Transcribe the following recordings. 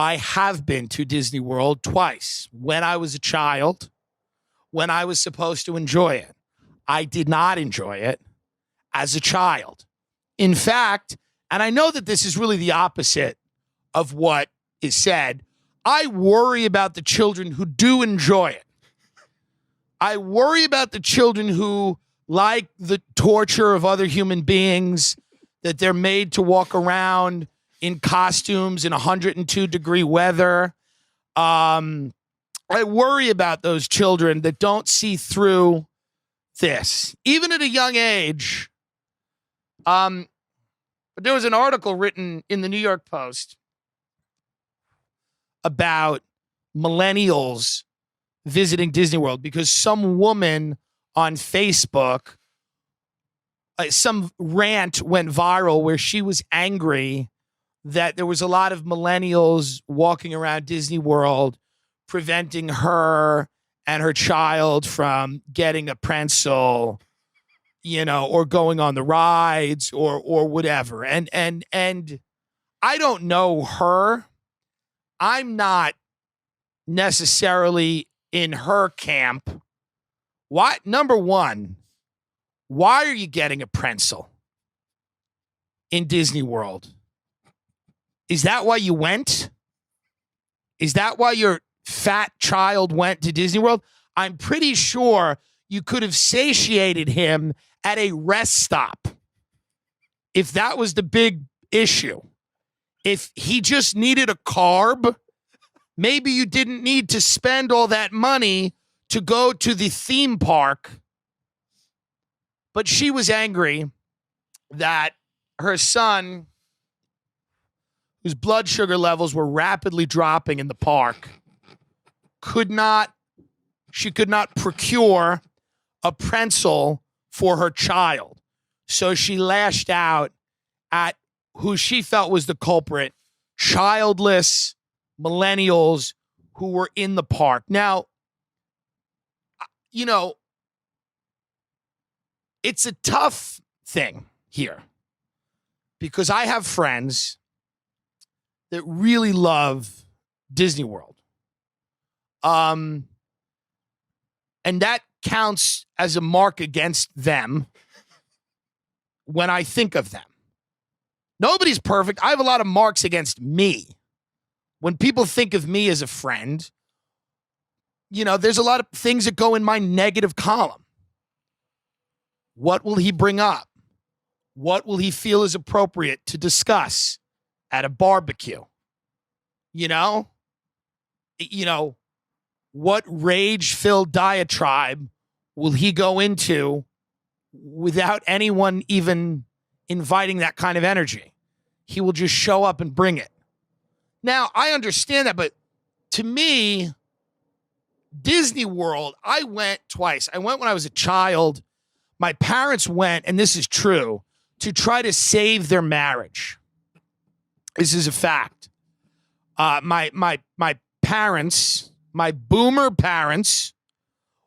I have been to Disney World twice when I was a child, when I was supposed to enjoy it. I did not enjoy it as a child. In fact, and I know that this is really the opposite of what is said, I worry about the children who do enjoy it. I worry about the children who like the torture of other human beings, that they're made to walk around in costumes in 102-degree weather. I worry about those children that don't see through this, even at a young age. But there was an article written in the New York Post about millennials visiting Disney World because some woman on Facebook, some rant went viral where she was angry that there was a lot of millennials walking around Disney World preventing her and her child from getting a pretzel, or going on the rides or whatever. And I don't know her. I'm not necessarily in her camp. Why? Number one, why are you getting a pretzel in Disney World? Is that why you went? Is that why your fat child went to Disney World? I'm pretty sure you could have satiated him at a rest stop if that was the big issue. If he just needed a carb, maybe you didn't need to spend all that money to go to the theme park. But she was angry that her son, whose blood sugar levels were rapidly dropping in the park, she could not procure a pretzel for her child. So she lashed out at who she felt was the culprit, childless millennials who were in the park. Now, it's a tough thing here because I have friends that really love Disney World. And that counts as a mark against them when I think of them. Nobody's perfect. I have a lot of marks against me. When people think of me as a friend, there's a lot of things that go in my negative column. What will he bring up? What will he feel is appropriate to discuss at a barbecue? What rage-filled diatribe will he go into without anyone even inviting that kind of energy? He will just show up and bring it. Now, I understand that, but to me, Disney World, I went twice. I went when I was a child. My parents went, and this is true, to try to save their marriage. This is a fact. My parents, my boomer parents,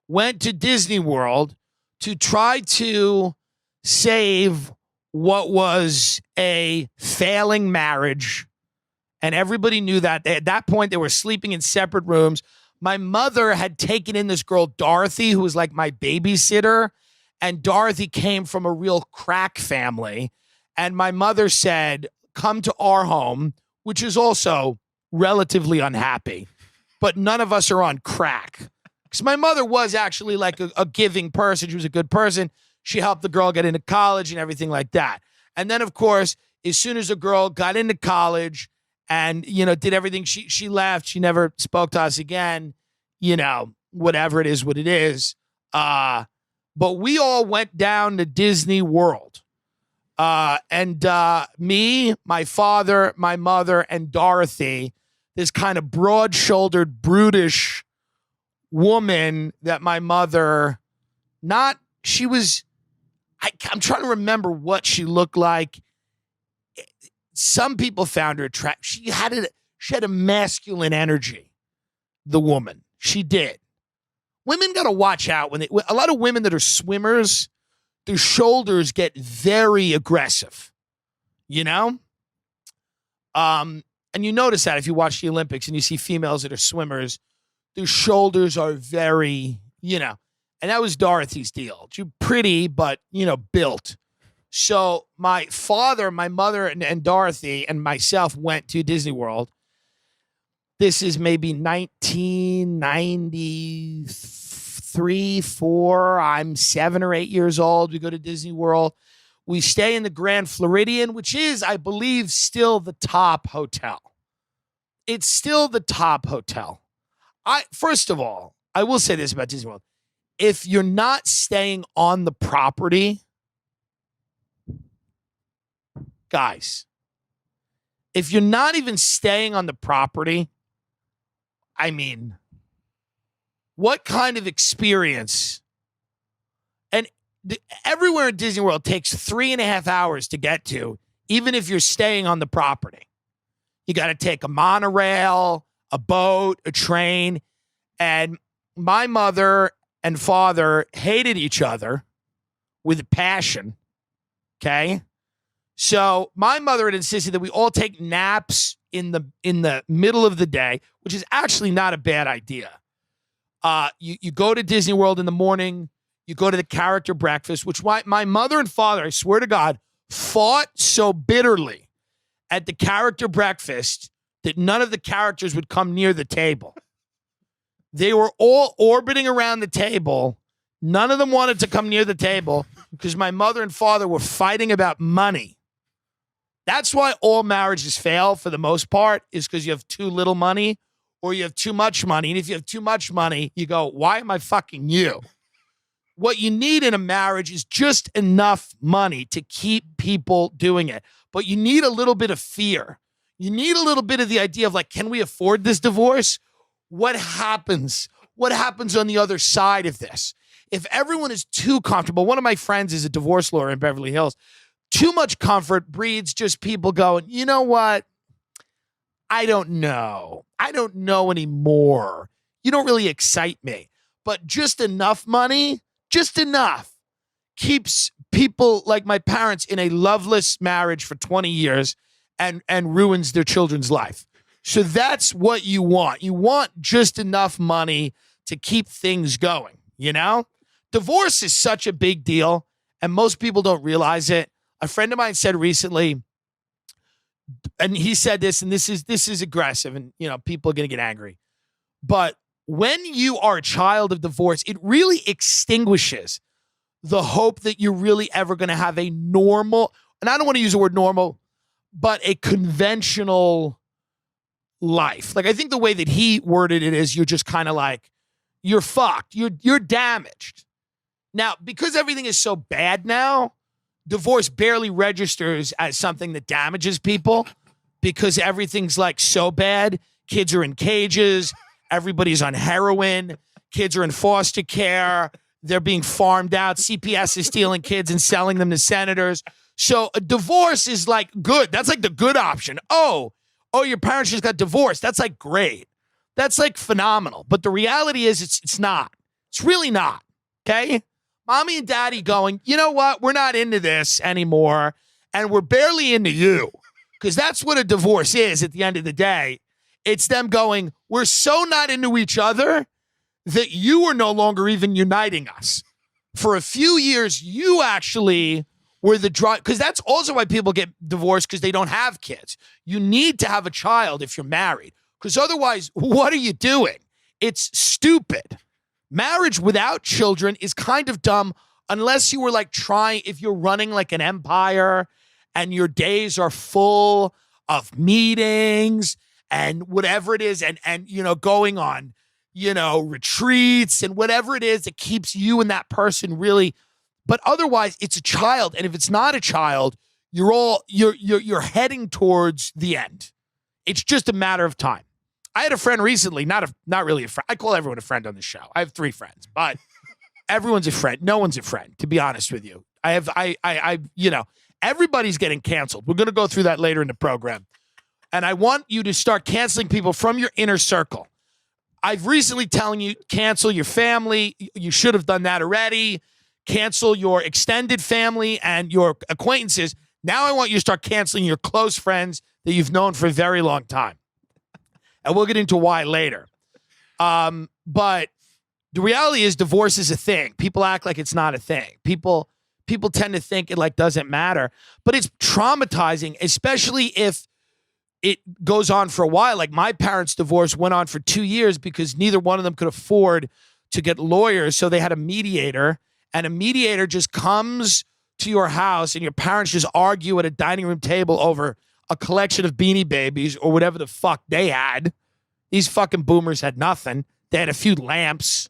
went to Disney World to try to save what was a failing marriage. And everybody knew that. At that point, they were sleeping in separate rooms. My mother had taken in this girl, Dorothy, who was like my babysitter. And Dorothy came from a real crack family. And my mother said, come to our home, which is also relatively unhappy. But none of us are on crack. Because my mother was actually like a giving person. She was a good person. She helped the girl get into college and everything like that. And then, of course, as soon as the girl got into college and, did everything, she left. She never spoke to us again. Whatever it is, what it is. But we all went down to Disney World. And me, my father, my mother, and Dorothy, this kind of broad-shouldered, brutish woman that my mother, I'm trying to remember what she looked like. Some people found her attractive. She had a masculine energy, the woman. She did. Women got to watch out a lot of women that are swimmers, their shoulders get very aggressive, And you notice that if you watch the Olympics and you see females that are swimmers, their shoulders are very, and that was Dorothy's deal. She's pretty, but, built. So my father, my mother, and Dorothy and myself went to Disney World. This is maybe 1993, 4. I'm 7 or 8 years old. We go to Disney World. We stay in the Grand Floridian, which is, I believe, still the top hotel. It's still the top hotel. First of all, I will say this about Disney World. If you're not staying on the property, guys, if you're not even staying on the property, I mean, what kind of experience? And everywhere in Disney World takes 3.5 hours to get to, even if you're staying on the property. You got to take a monorail, a boat, a train. And my mother and father hated each other with a passion. Okay. So my mother had insisted that we all take naps in the middle of the day, which is actually not a bad idea. You go to Disney World in the morning, you go to the character breakfast, which my mother and father, I swear to God, fought so bitterly at the character breakfast that none of the characters would come near the table. They were all orbiting around the table. None of them wanted to come near the table because my mother and father were fighting about money. That's why all marriages fail for the most part, is because you have too little money or you have too much money. And if you have too much money, you go, why am I fucking you? What you need in a marriage is just enough money to keep people doing it. But you need a little bit of fear. You need a little bit of the idea of like, can we afford this divorce? What happens? What happens on the other side of this? If everyone is too comfortable, one of my friends is a divorce lawyer in Beverly Hills. Too much comfort breeds just people going, you know what? I don't know. I don't know anymore. You don't really excite me. But just enough money, just enough, keeps people like my parents in a loveless marriage for 20 years and ruins their children's life. So that's what you want. You want just enough money to keep things going, Divorce is such a big deal, and most people don't realize it. A friend of mine said recently, and he said this, and this is aggressive, and people are going to get angry. But when you are a child of divorce, it really extinguishes the hope that you're really ever going to have a normal, and I don't want to use the word normal, but a conventional life. Like, I think the way that he worded it is you're just kind of like, you're fucked. You're damaged. Now, because everything is so bad now, divorce barely registers as something that damages people because everything's like so bad. Kids are in cages. Everybody's on heroin. Kids are in foster care. They're being farmed out. CPS is stealing kids and selling them to senators. So a divorce is like good. That's like the good option. Oh, your parents just got divorced. That's like great. That's like phenomenal. But the reality is it's not. It's really not. Okay? Mommy and daddy going, you know what? We're not into this anymore. And we're barely into you. Because that's what a divorce is at the end of the day. It's them going, we're so not into each other that you are no longer even uniting us. For a few years, you actually were the drive. Because that's also why people get divorced, because they don't have kids. You need to have a child if you're married. Because otherwise, what are you doing? It's stupid. Marriage without children is kind of dumb unless you were like if you're running like an empire and your days are full of meetings and whatever it is and going on, retreats and whatever it is that keeps you and that person really. But otherwise, it's a child. And if it's not a child, you're heading towards the end. It's just a matter of time. I had a friend recently, not really a friend. I call everyone a friend on the show. I have 3 friends, but everyone's a friend. No one's a friend, to be honest with you. Everybody's getting canceled. We're going to go through that later in the program. And I want you to start canceling people from your inner circle. I've recently telling you, cancel your family. You should have done that already. Cancel your extended family and your acquaintances. Now I want you to start canceling your close friends that you've known for a very long time. And we'll get into why later. But the reality is divorce is a thing. People act like it's not a thing. People tend to think it like doesn't matter. But it's traumatizing, especially if it goes on for a while. Like my parents' divorce went on for 2 years because neither one of them could afford to get lawyers. So they had a mediator, and a mediator just comes to your house and your parents just argue at a dining room table over a collection of Beanie Babies or whatever the fuck they had. These fucking boomers had nothing. They had a few lamps.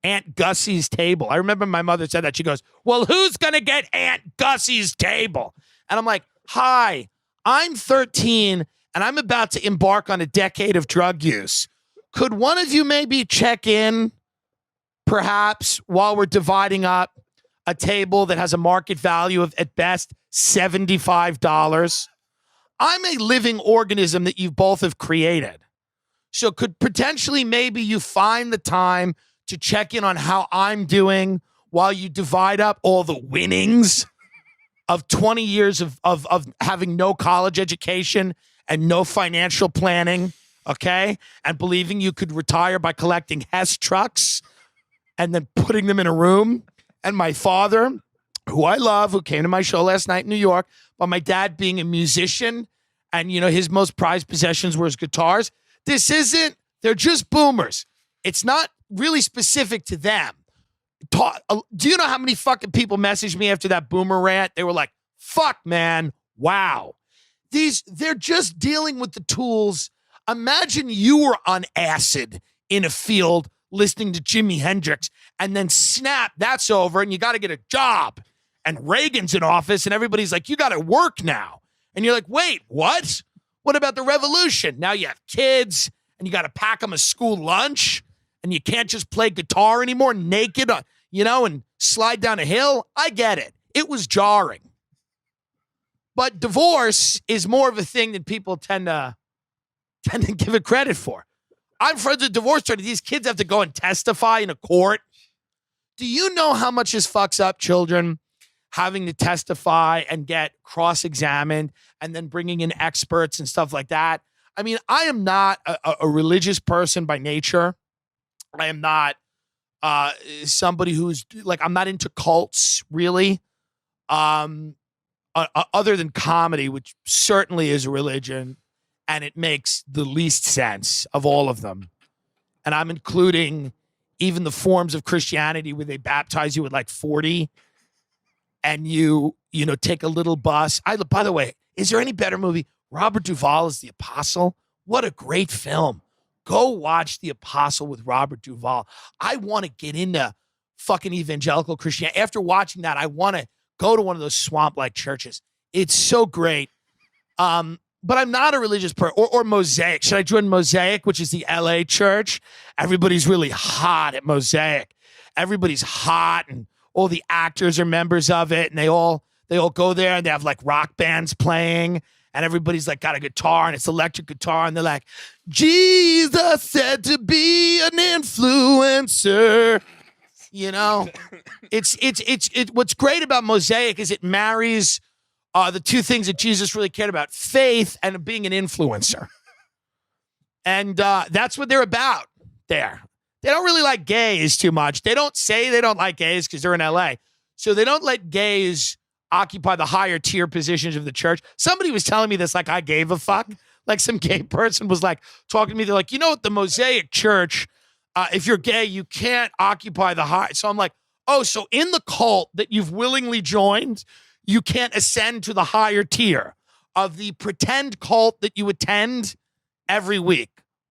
Aunt Gussie's table. I remember my mother said that. She goes, well, who's going to get Aunt Gussie's table? And I'm like, hi, I'm 13 and I'm about to embark on a decade of drug use. Could one of you maybe check in, perhaps, while we're dividing up a table that has a market value of, at best, $75? I'm a living organism that you both have created. So could potentially maybe you find the time to check in on how I'm doing while you divide up all the winnings of 20 years of having no college education and no financial planning, okay? And believing you could retire by collecting Hess trucks and then putting them in a room. And my father, who I love, who came to my show last night in New York, but my dad being a musician and, you know, his most prized possessions were his guitars. They're just boomers. It's not really specific to them. Do you know how many fucking people messaged me after that boomer rant? They were like, fuck, man, wow. They're just dealing with the tools. Imagine you were on acid in a field listening to Jimi Hendrix and then snap, that's over and you got to get a job. And Reagan's in office and everybody's like, you got to work now. And you're like, wait, what? What about the revolution? Now you have kids and you got to pack them a school lunch and you can't just play guitar anymore naked, and slide down a hill. I get it. It was jarring. But divorce is more of a thing that people tend to give it credit for. I'm friends with divorce attorneys. These kids have to go and testify in a court. Do you know how much this fucks up children having to testify and get cross-examined and then bringing in experts and stuff like that? I mean, I am not a religious person by nature. I am not somebody who's like, I'm not into cults really. Other than comedy, which certainly is a religion, and it makes the least sense of all of them. And I'm including even the forms of Christianity where they baptize you at like 40 and you take a little bus. By the way, is there any better movie? Robert Duvall is the Apostle. What a great film. Go watch The Apostle with Robert Duvall. I want to get into fucking evangelical Christianity. After watching that, I want to go to one of those swamp-like churches. It's so great. But I'm not a religious person. Or Mosaic. Should I join Mosaic, which is the LA church? Everybody's really hot at Mosaic. Everybody's hot, and all the actors are members of it, and they all go there, and they have like rock bands playing, and everybody's like got a guitar, and it's electric guitar, and they're like, Jesus said to be an influencer. It's what's great about Mosaic is it marries the two things that Jesus really cared about: faith and being an influencer. And that's what they're about there. They don't really like gays too much. They don't say they don't like gays because they're in LA. So they don't let gays occupy the higher tier positions of the church. Somebody was telling me this like I gave a fuck. Like some gay person was like talking to me. They're like, at the Mosaic church, if you're gay, you can't occupy the high. So I'm like, oh, so in the cult that you've willingly joined, you can't ascend to the higher tier of the pretend cult that you attend every week.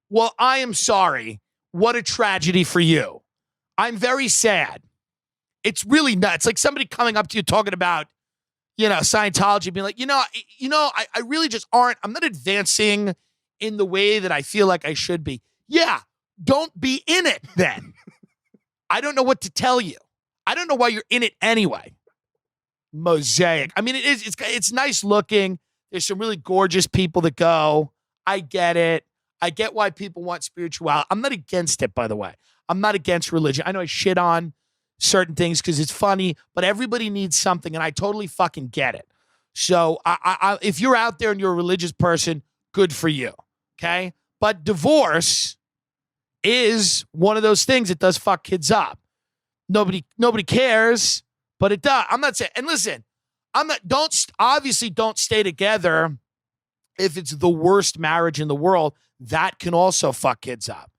Well, I am sorry. What a tragedy for you. I'm very sad. It's really nuts. Like somebody coming up to you talking about, Scientology, being like, I really just I'm not advancing in the way that I feel like I should be. Yeah, don't be in it then. I don't know what to tell you. I don't know why you're in it anyway. Mosaic. I mean, it's nice looking. There's some really gorgeous people that go. I get it. I get why people want spirituality. I'm not against it, by the way. I'm not against religion. I know I shit on certain things because it's funny, but everybody needs something, and I totally fucking get it. So if you're out there and you're a religious person, good for you. Okay. But divorce is one of those things that does fuck kids up. Nobody cares, but it does. I'm not saying, and listen, obviously don't stay together if it's the worst marriage in the world. That can also fuck kids up.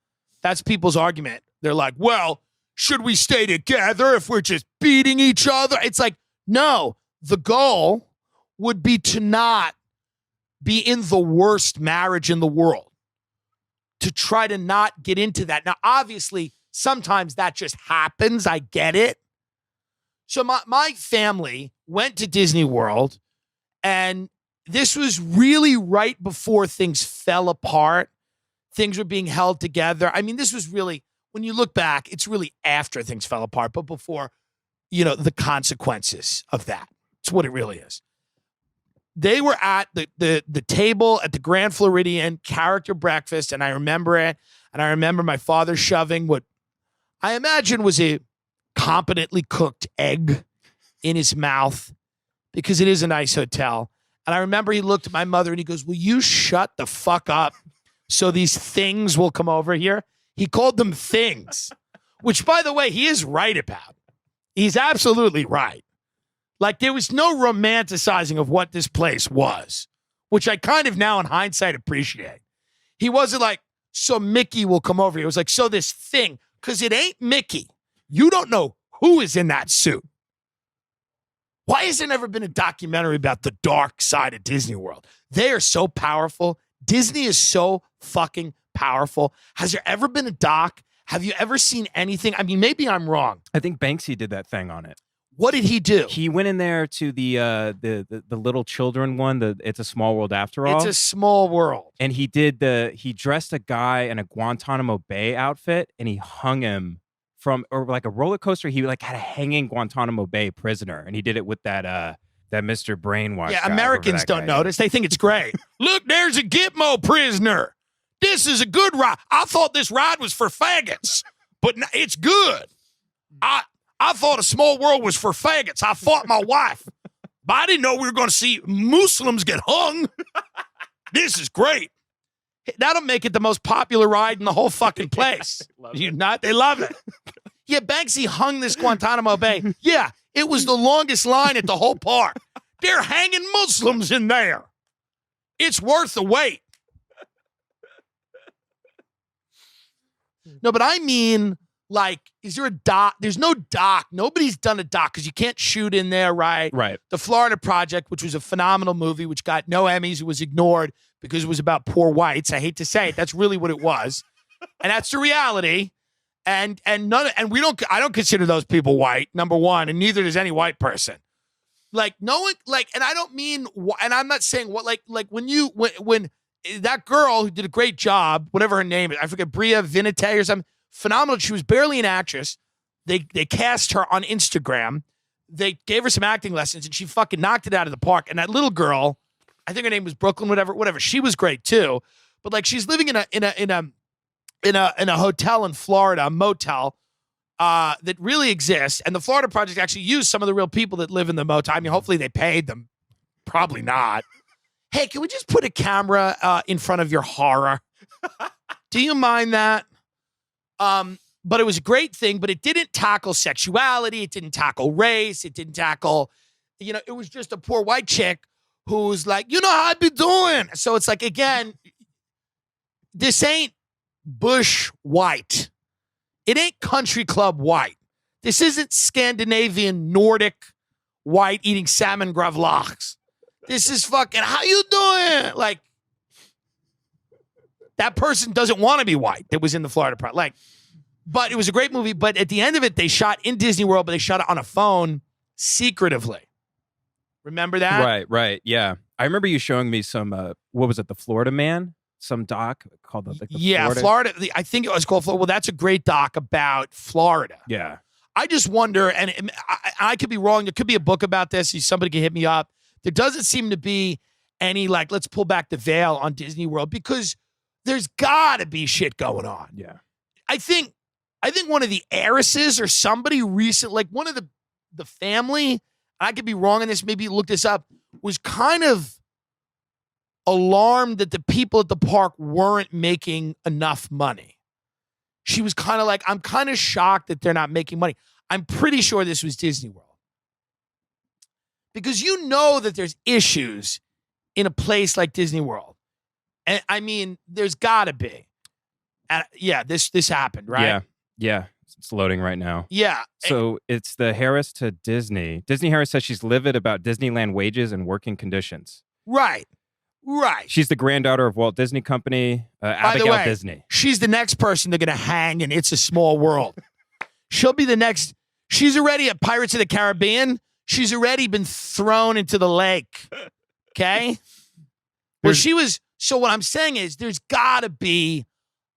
That's people's argument. They're like, well, should we stay together if we're just beating each other? It's like, no, the goal would be to not be in the worst marriage in the world, to try to not get into that. Now, obviously, sometimes that just happens. I get it. So my family went to Disney World, and this was really right before things fell apart. Things were being held together. I mean, this was really, when you look back, it's really after things fell apart, but before, the consequences of that. It's what it really is. They were at the table at the Grand Floridian character breakfast, and I remember it. And I remember my father shoving what I imagine was a competently cooked egg in his mouth, because it is a nice hotel. And I remember he looked at my mother and he goes, will you shut the fuck up so these things will come over here? He called them things, which, by the way, he is right about. He's absolutely right. Like, there was no romanticizing of what this place was, which I kind of now in hindsight appreciate. He wasn't like, so Mickey will come over here. It was like, so this thing, because it ain't Mickey. You don't know who is in that suit. Why has there never been a documentary about the dark side of Disney World? They are so powerful. Disney is so fucking powerful. Has there ever been a doc? Have you ever seen anything? I mean, maybe I'm wrong. I think Banksy did that thing on it. What did he do? He went in there to the little children one. It's a Small World After All. It's a Small World. And he dressed a guy in a Guantanamo Bay outfit, and he hung him or like a roller coaster. He like had a hanging Guantanamo Bay prisoner, and he did it with that Mr. Brainwash. Yeah, guy, Americans don't notice. They think it's great. Look, there's a Gitmo prisoner. This is a good ride. I thought this ride was for faggots, but it's good. I thought a Small World was for faggots. I fought my wife, but I didn't know we were going to see Muslims get hung. This is great. That'll make it the most popular ride in the whole fucking place. They love it. Yeah, Banksy hung this Guantanamo Bay. Yeah, it was the longest line at the whole park. They're hanging Muslims in there. It's worth the wait. No, but I mean, like, is there a doc? There's no doc. Nobody's done a doc because you can't shoot in there, right? Right. The Florida Project, which was a phenomenal movie, which got no Emmys, it was ignored because it was about poor whites. I hate to say it. That's really what it was. And that's the reality. And I don't consider those people white, number one, and neither does any white person. Like, no one, like, and I don't mean, and I'm not saying what, like when that girl who did a great job, whatever her name is, I forget, Bria Vinite or something, phenomenal. She was barely an actress. They cast her on Instagram. They gave her some acting lessons, and she fucking knocked it out of the park. And that little girl, I think her name was Brooklyn, whatever. She was great too. But like, she's living in a hotel in Florida, a motel that really exists. And the Florida Project actually used some of the real people that live in the motel. I mean, hopefully they paid them. Probably not. Hey, can we just put a camera in front of your horror? Do you mind that? But it was a great thing, but it didn't tackle sexuality. It didn't tackle race. It didn't tackle, it was just a poor white chick who's like, how I be doing. So it's like, again, this ain't Bush white. It ain't country club white. This isn't Scandinavian Nordic white eating salmon gravlax. This is fucking, how you doing? Like, that person doesn't want to be white that was in the Florida part. Like, but it was a great movie. But at the end of it, they shot in Disney World, but they shot it on a phone secretively. Remember that? Right. Yeah. I remember you showing me some, what was it, The Florida Man? Some doc called the Florida. I think it was called Florida. Well, that's a great doc about Florida. Yeah. I just wonder, and I could be wrong. There could be a book about this. Somebody can hit me up. There doesn't seem to be any, like, let's pull back the veil on Disney World, because there's got to be shit going on. Yeah. I think one of the heiresses or somebody recent, like one of the family, I could be wrong on this, maybe look this up, was kind of alarmed that the people at the park weren't making enough money. She was kind of like, I'm kind of shocked that they're not making money. I'm pretty sure this was Disney World. Because you know that there's issues in a place like Disney World. And I mean, there's got to be. Yeah, this happened, right? Yeah. It's loading right now. Yeah. So it's the Harris to Disney. Disney Harris says she's livid about Disneyland wages and working conditions. Right. She's the granddaughter of Walt Disney Company, Abigail Disney. She's the next person they're going to hang in It's a Small World. She'll be the next. She's already at Pirates of the Caribbean. She's already been thrown into the lake. Okay? Well, so what I'm saying is there's got to be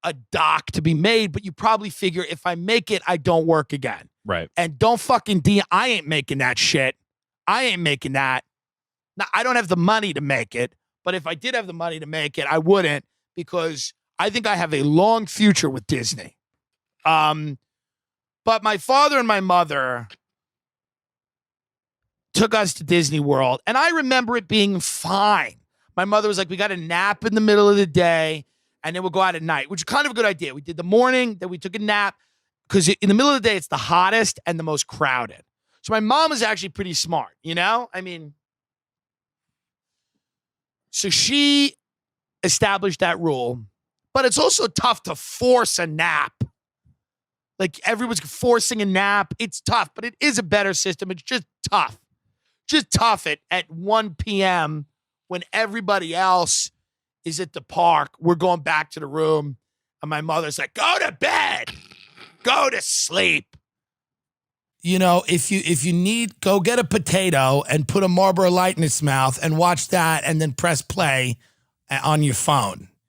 a doc to be made, but you probably figure if I make it, I don't work again. Right. And don't fucking I ain't making that shit. I ain't making that. Now, I don't have the money to make it, but if I did have the money to make it, I wouldn't, because I think I have a long future with Disney. But my father and my mother took us to Disney World, and I remember it being fine. My mother was like, we got a nap in the middle of the day, and then we'll go out at night, which is kind of a good idea. We did the morning, then we took a nap, because in the middle of the day, it's the hottest and the most crowded. So my mom is actually pretty smart, you know? I mean, so she established that rule, but it's also tough to force a nap. Like, everyone's forcing a nap. It's tough, but it is a better system. It's just tough. Just tough at 1 p.m. when everybody else is at the park. We're going back to the room, and my mother's like, go to bed. Go to sleep. You know, if you need, go get a potato and put a Marlboro Light in its mouth and watch that and then press play on your phone.